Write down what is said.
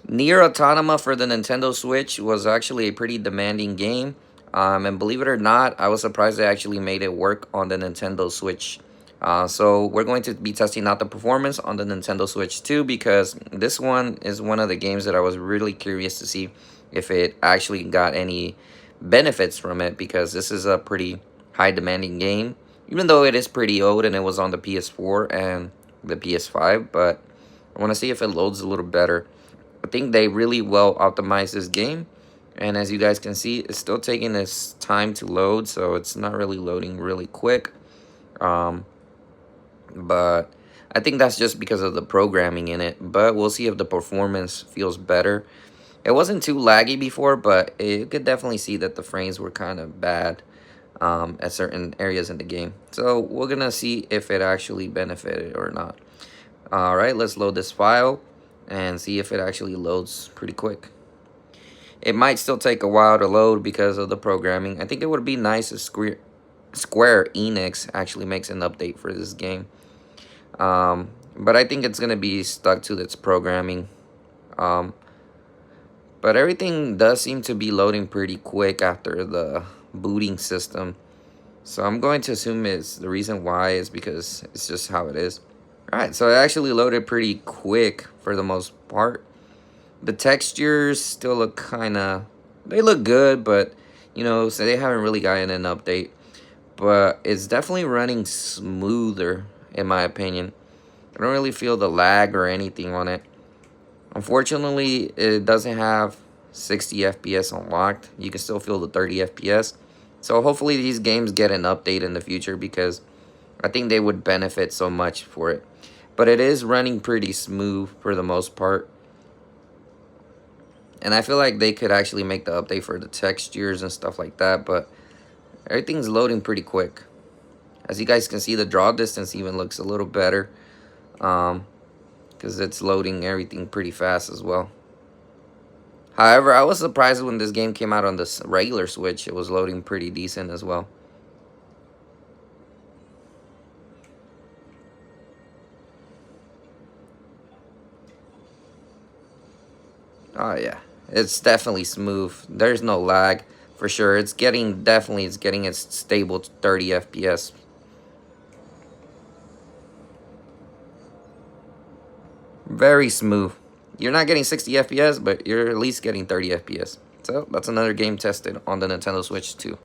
NieR Automata for the Nintendo Switch was actually a pretty demanding game. And believe it or not, I was surprised they actually made it work on the Nintendo Switch. So we're going to be testing out the performance on the Nintendo Switch too, because this one is one of the games that I was really curious to see if it actually got any benefits from it, because this is a pretty high demanding game, even though it is pretty old and it was on the PS4 and the PS5, but I want to see if it loads a little better. I think they really well optimized this game, and as you guys can see, it's still taking its time to load, so it's not really loading really quick. But I think that's just because of the programming in it, but we'll see if the performance feels better. It wasn't too laggy before, but you could definitely see that the frames were kind of bad at certain areas in the game. So we're gonna see if it actually benefited or not. All right, let's load this file and see if it actually loads pretty quick. It might still take a while to load because of the programming. I think it would be nice if Square Enix actually makes an update for this game. But I think it's going to be stuck to its programming. Um, but everything does seem to be loading pretty quick after the booting system. So I'm going to assume it's the reason why is because it's just how it is. Alright, so it actually loaded pretty quick for the most part. The textures still look they look good, but, so they haven't really gotten an update. But it's definitely running smoother, in my opinion. I don't really feel the lag or anything on it. Unfortunately, it doesn't have 60 FPS unlocked. You can still feel the 30 FPS. So hopefully these games get an update in the future, because I think they would benefit so much for it. But it is running pretty smooth for the most part. And I feel like they could actually make the update for the textures and stuff like that. But everything's loading pretty quick. As you guys can see, the draw distance even looks a little better. Because it's loading everything pretty fast as well. However, I was surprised when this game came out on the regular Switch. It was loading pretty decent as well. Oh yeah, it's definitely smooth. There's no lag for sure. It's getting its stable 30 FPS. Very smooth. You're not getting 60 FPS, but you're at least getting 30 FPS. So that's another game tested on the Nintendo Switch too.